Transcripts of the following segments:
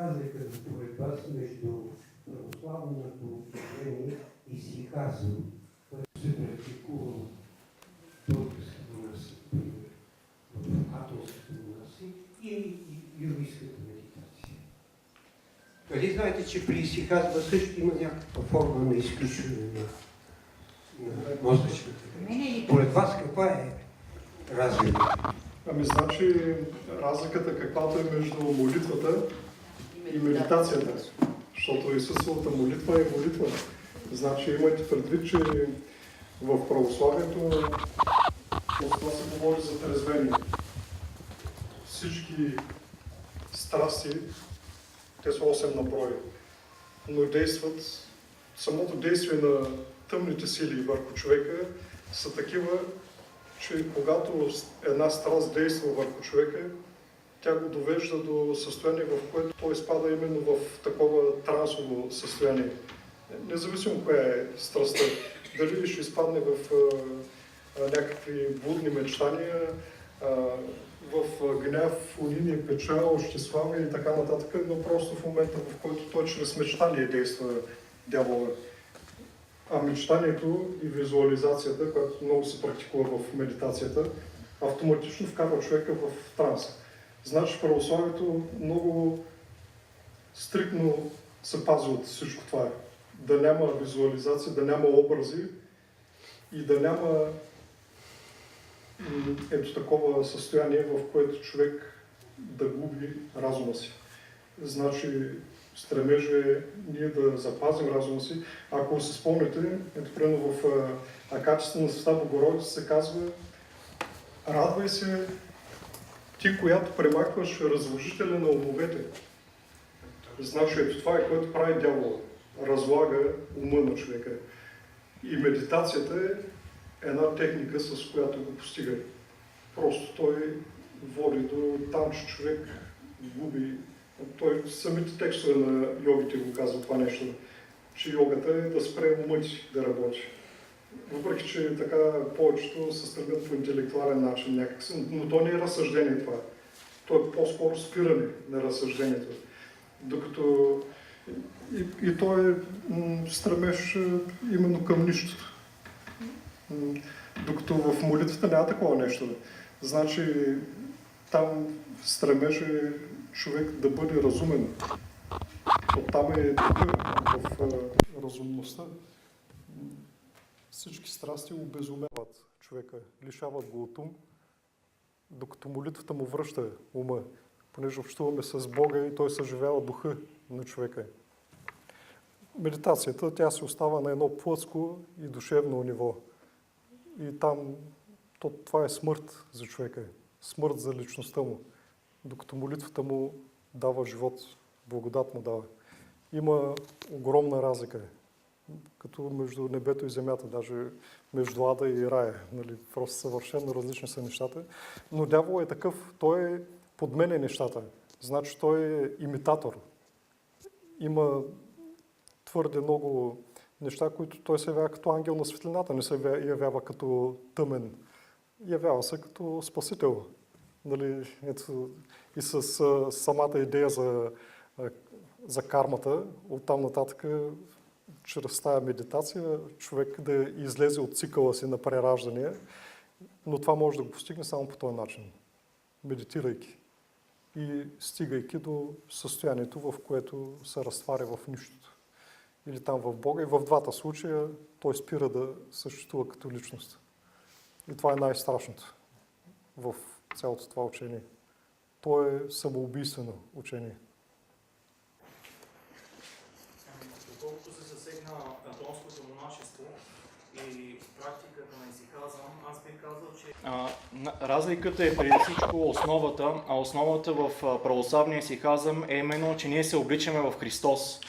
разликата според вас между православното учение и сихазъм, което се практикува в българското нас, в атолското нас и юрийската медитация? Нали знаете, че при сихазма също има някаква форма на изключване на мозъчната клетка? Според вас каква е разликата? Ами значи разликата каквато е между молитвата и медитацията. Защото Исусовата молитва е молитва. Значи имайте предвид, че в православието това се говори за трезвение. Всички страсти, те са 8 на брой, но действат, самото действие на тъмните сили върху човека са такива, че когато една страст действа върху човека, тя го довежда до състояние, в което той изпада именно в такова трансово състояние. Независимо коя е страстта, дали ще изпадне в някакви блудни мечтания, в гняв, униние, печал, щеславие и така нататък, но просто в момента, в който той чрез мечтание действа дявола. А мечтанието и визуализацията, която много се практикува в медитацията, автоматично вкарва човека в транс. Значи православието много стриктно се пази от всичко това. Да няма визуализация, да няма образи и да няма ето такова състояние, в което човек да губи разума си. Значи стремежа е ние да запазим разума си. Ако се спомняте, ето примерно в Акачество на Света Богородица се казва: радвай се, ти, която премахваш разложителя на умовете. Значи ето това е, което прави дявола. Разлага ума на човека. И медитацията е една техника, с която го постига. Просто той води до там, че човек губи. Той самите текстове на йогите го казва това нещо, че йогата е да спре умът си да работи. Въпреки че така повечето се стремят по интелектуален начин някакси, но то не е разсъждение това. То е по-скоро спиране на разсъждението. Докато и то е стремеж именно към нищото. Докато в молитвата няма такова нещо. Значи там стремеж е човек да бъде разумен. Оттам е в разумността. Всички страсти обезумяват човека, лишават го от ум, докато молитвата му връща ума, понеже общуваме с Бога и той съживява духа на човека. Медитацията, тя се остава на едно плътско и душевно ниво. И там това е смърт за човека, смърт за личността му, докато молитвата му дава живот, благодат му дава. Има огромна разлика, като между небето и земята, даже между ада и рая. Нали? Просто съвършено различни са нещата. Но дявол е такъв, той подменя нещата. Значи той е имитатор. Има твърде много неща, които той се явява като ангел на светлината, не се явява като тъмен. Явява се като спасител. Нали, ето, и с самата идея за кармата, оттам нататък, чрез тая медитация, човек да излезе от цикъла си на прераждане, но това може да го постигне само по този начин, медитирайки и стигайки до състоянието, в което се разтваря в нищото. Или там в Бога. И в двата случая той спира да съществува като личност. И това е най-страшното в цялото това учение. То е самоубийствено учение. Доколкото се засегна католското монашество и практиката на исихазъм, аз бих казал, че разликата е преди всичко основата, а основата в православния исихазъм е именно, че ние се обличаме в Христос.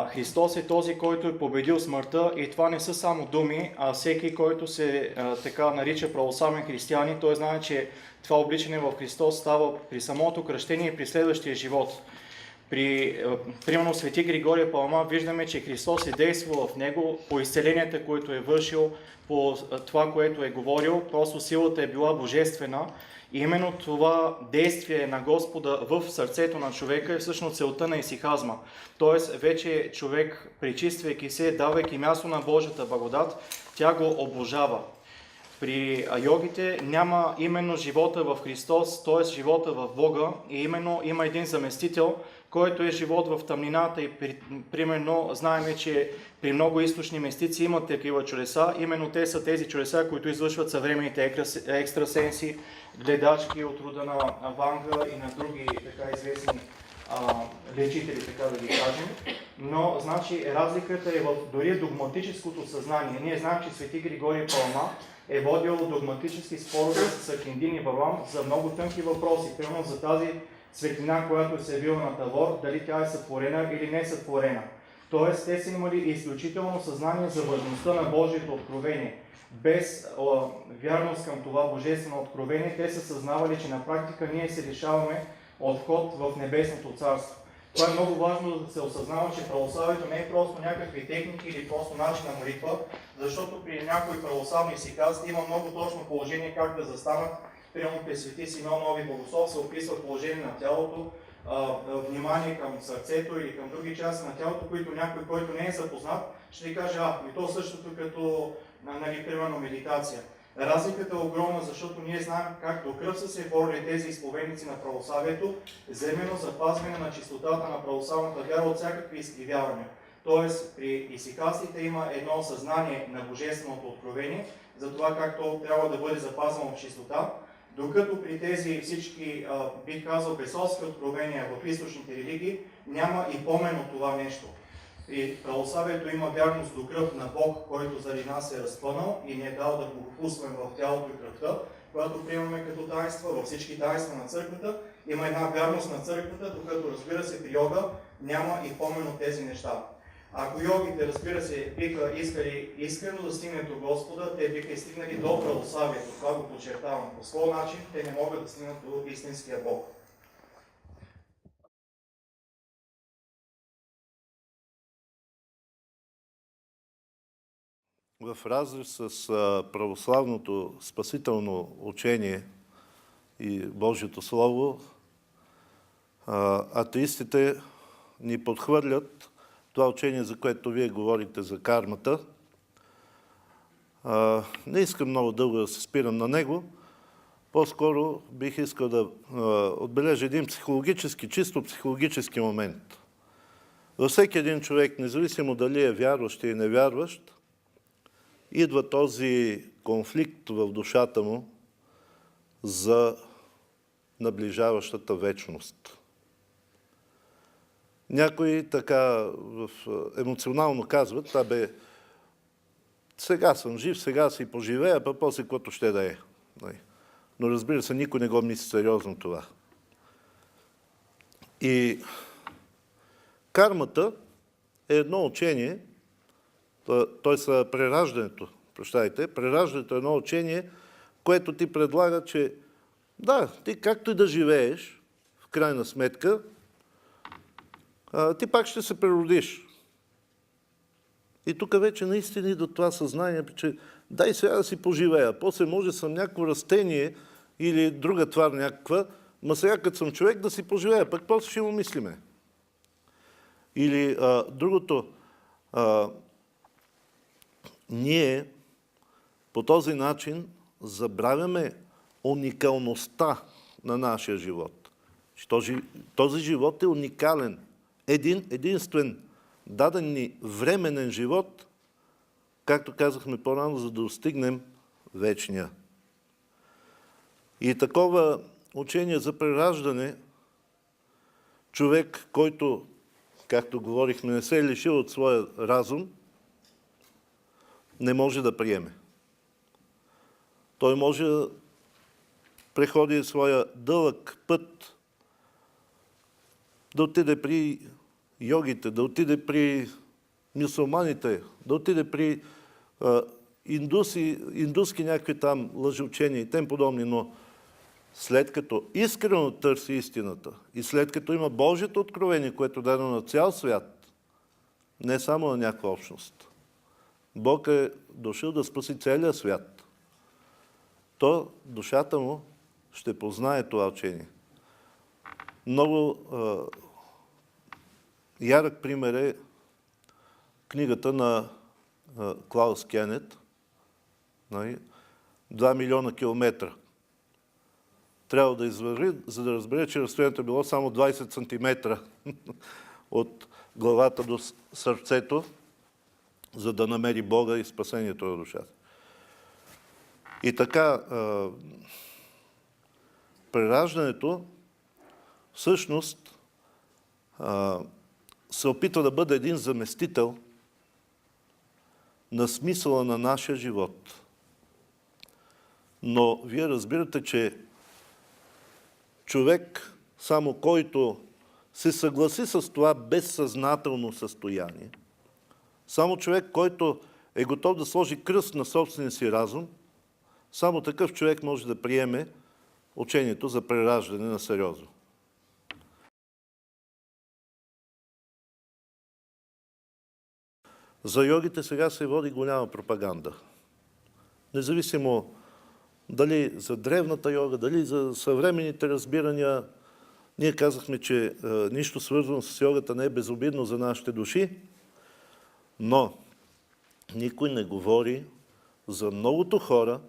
Христос е този, който е победил смъртта, и това не са само думи, а всеки, който се така нарича православен християнин, той знае, че това обличане в Христос става при самото кръщение и при следващия живот. Примерно Свети Григорий Палама виждаме, че Христос е действал в него по изцеленията, които е вършил, по това, което е говорил, просто силата е била божествена И именно това действие на Господа в сърцето на човека е всъщност целта на исихазма. Тоест, вече човек, причиствайки се, давайки място на Божията благодат, тя го обожава. При йогите няма именно живота в Христос, т.е. живота в Бога, и именно има един заместител, който е живот в тъмнината, и примерно знаем, че при много източни мистици имат такива чудеса. Именно те са тези чудеса, които извършват съвременните екстрасенси, гледачки от рода на Ванга и на други така известни лечители, така да ги кажем. Но, значи, разликата е в дори догматическото съзнание. Ние знаем, че свети Григорий Палама е водил догматически спорове с Акиндин и Валам за много тънки въпроси. Примерно за тази светлина, която се явила на Тавор, дали тя е сътворена или не е сътворена. Тоест, те са имали изключително съзнание за важността на Божието откровение. Без вярност към това божествено откровение, те са съзнавали, че на практика ние се лишаваме от вход в Небесното царство. Това е много важно да се осъзнава, че православието не е просто някакви техники или просто начин на молитва, защото при някои православни исихазци има много точно положение как да застанат. Примерно при свети Симеон Нови Богослов се описва положение на тялото, внимание към сърцето или към други части на тялото, които някой, който не е запознат, ще ви каже, и то същото като, примерно, медитация. Разликата е огромна, защото ние знаем как до кръв са се борили тези изповедници на православието, за именно запазване на чистотата на православната вяра от всякакви изкривявания. Тоест, при исихазците има едно съзнание на божественото откровение, за това как то трябва да бъде запазвано в чистота, докато при тези всички, бих казал, бесовски откровения в източните религии няма и помен от това нещо. При православието има вярност до кръв на Бог, който заради нас е разпънал и ни е дал да го вкусваме в тялото и кръвта, която приемаме като таинства, във всички таинства на църквата. Има една вярност на църквата, докато, разбира се, при йога няма и помен от тези неща. Ако йогите, разбира се, биха искали искрено да стигнат до Господа, те биха и стигнали до православието. Това го подчертавам. По своя начин те не могат да стигнат до истинския Бог. В разрез с православното спасително учение и Божието Слово, атеистите ни подхвърлят това учение, за което вие говорите за кармата. Не искам много дълго да се спирам на него. По-скоро бих искал да отбележа един психологически, чисто психологически момент. Във всеки един човек, независимо дали е вярващ или невярващ, идва този конфликт в душата му за наближаващата вечност. Някои така емоционално казват, сега съм жив, сега си поживея, а после каквото ще да е. Но разбира се, никой не го мисли сериозно това. И кармата е едно учение, т.е. прераждането е едно учение, което ти предлага, че ти както и да живееш, в крайна сметка, ти пак ще се преродиш. И тук вече наистина идва това съзнание, че дай сега да си поживея, после може съм някакво растение или друга твар някаква, ма сега като съм човек да си поживея, пък после ще му мислиме. Или другото, ние по този начин забравяме уникалността на нашия живот. Този живот е уникален. Единствен даден ни временен живот, както казахме по-рано, за да достигнем вечния. И такова учение за прераждане, човек, който, както говорихме, не се е лишил от своя разум, не може да приеме. Той може да преходи своя дълъг път, да отиде при йогите, да отиде при мюсюлманите, да отиде при индуски някакви там лъжеучения и тем подобни, но след като искрено търси истината и след като има Божието откровение, което е дадено на цял свят, не само на някаква общност, Бог е дошъл да спаси целия свят, то душата му ще познае това учение. Много ярък пример е книгата на Клаус Кенет, 2 милиона километра. Трябва да извърви, за да разбере, че разстоянието е било само 20 сантиметра от главата до сърцето, за да намери Бога и спасението на душата. И така, прераждането всъщност се опитва да бъде един заместител на смисъла на нашия живот. Но вие разбирате, че човек, само който се съгласи с това безсъзнателно състояние, само човек, който е готов да сложи кръст на собствения си разум, само такъв човек може да приеме учението за прераждане на сериозно. За йогите сега се води голяма пропаганда. Независимо дали за древната йога, дали за съвременните разбирания, ние казахме, че нищо свързано с йогата не е безобидно за нашите души, но никой не говори за многото хора,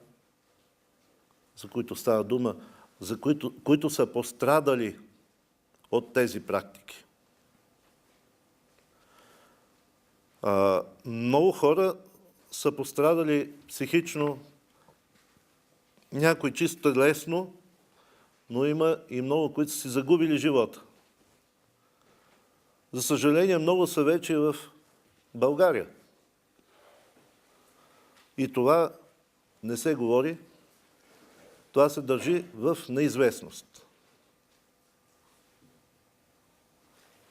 за които става дума, за които са пострадали от тези практики. Много хора са пострадали психично, някой чисто телесно, но има и много, които са си загубили живота. За съжаление, много са вече в България. И това не се говори, това се държи в неизвестност.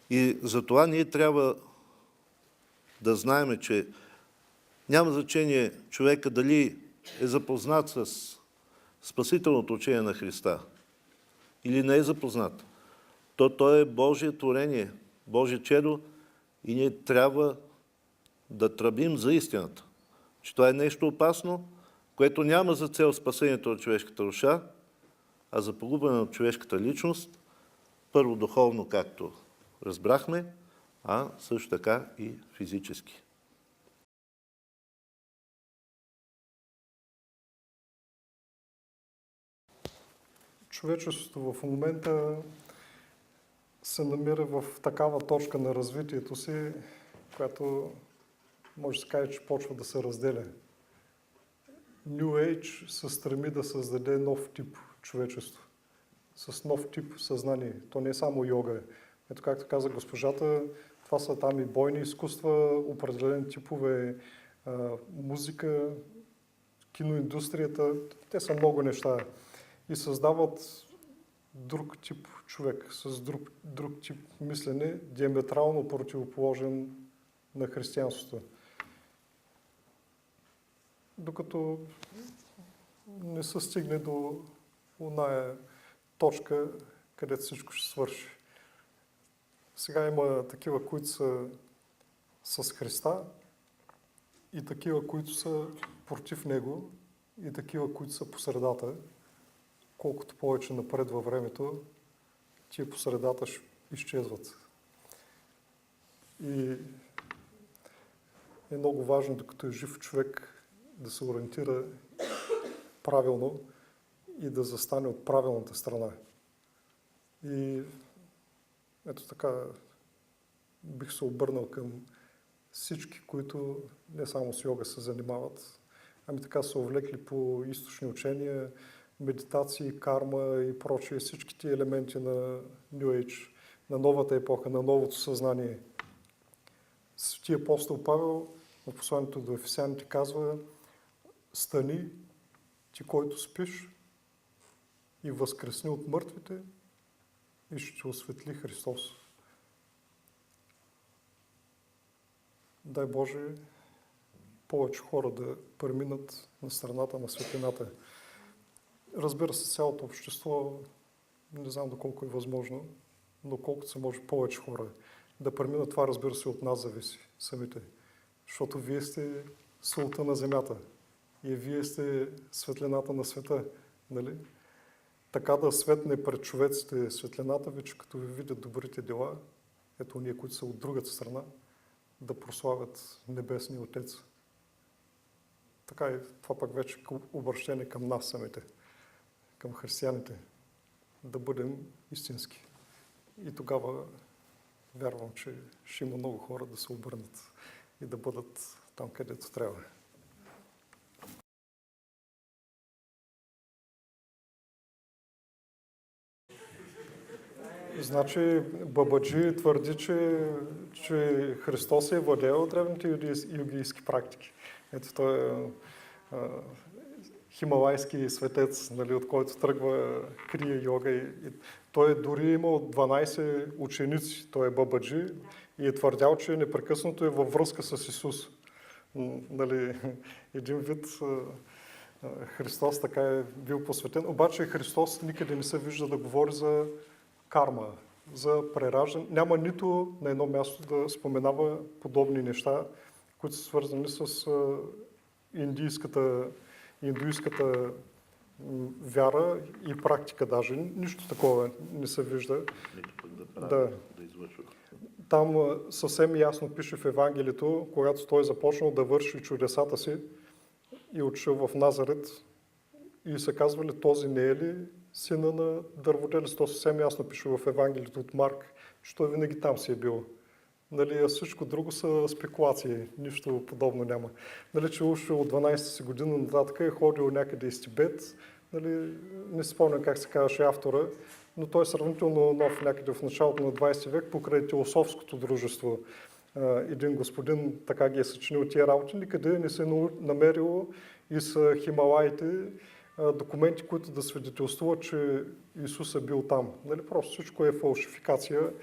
И затова ние трябва да знаем, че няма значение човека дали е запознат с спасителното учение на Христа или не е запознат. Той е Божие творение, Божие чедо и ние трябва да тръбим за истината. Че това е нещо опасно, което няма за цел спасението на човешката душа, а за погубване на човешката личност, първо духовно, както разбрахме, а също така и физически. Човечеството в момента се намира в такава точка на развитието си, която може да се каже, че почва да се разделя. New Age се стреми да създаде нов тип човечество, с нов тип съзнание. То не е само йога. Ето както каза госпожата, това са там и бойни изкуства, определени типове музика, киноиндустрията. Те са много неща. И създават друг тип човек, с друг тип мислене, диаметрално противоположен на християнството. Докато не се стигне до оная точка, където всичко ще свърши. Сега има такива, които са с Христа и такива, които са против Него и такива, които са по средата. Колкото повече напред във времето, тия по средата ще изчезват. И е много важно, докато е жив човек, да се ориентира правилно и да застане от правилната страна. И ето така бих се обърнал към всички, които не само с йога се занимават, ами така са увлекли по източни учения, медитации, карма и прочие, всичките елементи на New Age, на новата епоха, на новото съзнание. Светия апостол Павел в посланието до Ефесяните казва: стани, ти, който спиш, и възкресни от мъртвите, и ще те осветли Христос. Дай Боже повече хора да преминат на страната на светлината. Разбира се, цялото общество, не знам доколко е възможно, но колкото се може повече хора да преминат, това, разбира се, от нас зависи самите. Защото вие сте солта на земята и вие сте светлината на света. Нали? така да светне пред човеците светлината ви, че като ви видят добрите дела, ето ние, които са от другата страна, да прославят Небесния Отец. Така и това пък вече обращение към нас самите, към християните, да бъдем истински. И тогава вярвам, че ще има много хора да се обърнат и да бъдат там, където трябва. Значи Бабаджи твърди, че Христос е владеел от древните юдейски практики. Ето той е хималайски светец, нали, от който тръгва крия йога. И той е дори имал 12 ученици, той е Бабаджи, и е твърдял, че непрекъснато е във връзка с Исус. Нали, един вид Христос така е бил посветен. Обаче Христос никъде не се вижда да говори за карма, за прераждане. Няма нито на едно място да споменава подобни неща, които са свързани с индуистката вяра и практика даже. Нищо такова не се вижда. Нито пък да излъчва. Там съвсем ясно пише в Евангелието, когато той започнал да върши чудесата си и отишъл в Назарет, и се казвали, този не е ли сина на дърводелец? То съвсем ясно пише в Евангелието от Марк, че той винаги там си е бил. Нали, а всичко друго са спекулации, нищо подобно няма. Нали, че още от 12 си година нататък е ходил някъде из Тибет, нали, не спомням как се казваше автора, но той е сравнително нов някъде в началото на 20 век, покрай теософското дружество. Един господин така ги е съчинил тия работи, никъде не се е намерило и с Хималаите документи, които да свидетелствуват, че Исус е бил там. Нали, просто всичко е фалшификация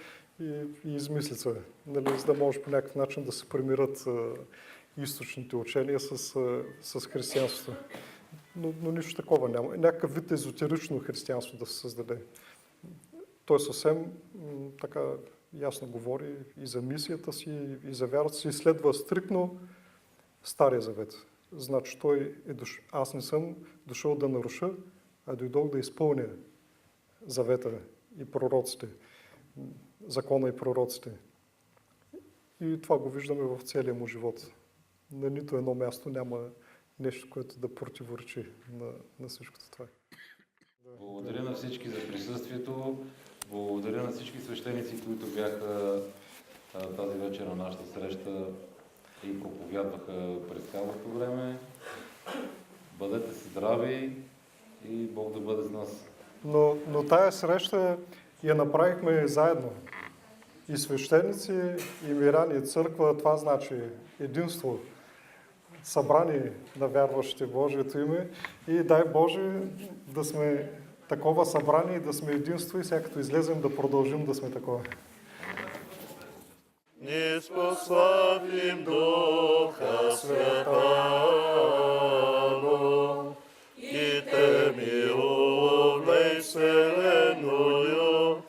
и измислица, нали, за да може по някакъв начин да се примират източните учения с християнството. Но нищо такова няма. Някакъв вид езотерично християнство да се създаде. Той съвсем така ясно говори и за мисията си, и за вярата си, и следва стриктно Стария завет. Значи той е дошъл. Аз не съм дошъл да наруша, а дойдох да изпълня завета и пророците, закона и пророците. И това го виждаме в целия му живот. На нито едно място няма нещо, което да противоречи на всичкото това. Благодаря на всички за присъствието. Благодаря на всички свещеници, които бяха тази вечер на нашата среща и проповядваха през цялото време. Бъдете здрави и Бог да бъде с нас. Но тая среща я направихме заедно. И свещеници, и миряни, и църква, това значи единство, събрани на вярващите в Божието име, и дай Боже да сме такова събрание, да сме единство и сега като излезем да продължим да сме такова. Ние спославим Духа Святаго и те милувай вселенную,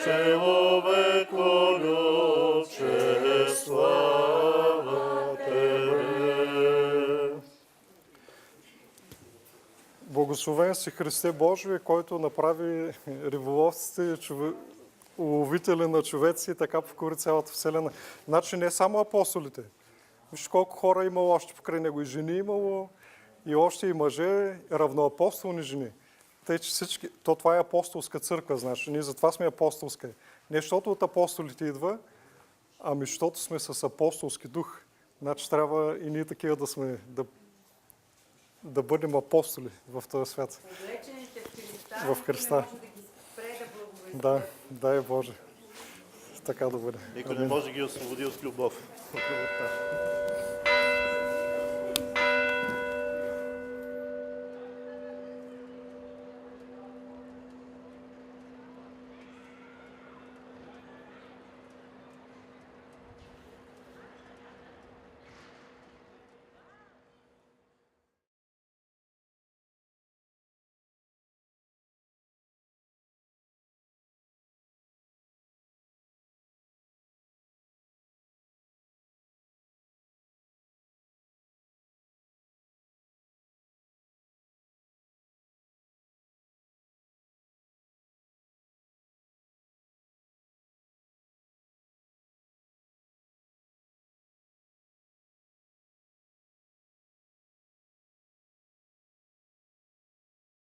человеку любче слава Тебе. Благословен си Христе Божие, който направи риболовците уловители на човеци и така покори цялата вселена. Значи не само апостолите. Вижте колко хора имало още покрай него. И жени имало, и още и мъже, равноапостолни жени. Тъй, че всички... Това е апостолска църква, значи. Ние затова сме апостолска. Не защото от апостолите идва, ами защото сме с апостолски дух. Значи трябва и ние такива да сме, да бъдем апостоли в този свят. В Христа. Да, дай Боже. Така да бъде. Никой не може да ги освободи от любов. От любовта.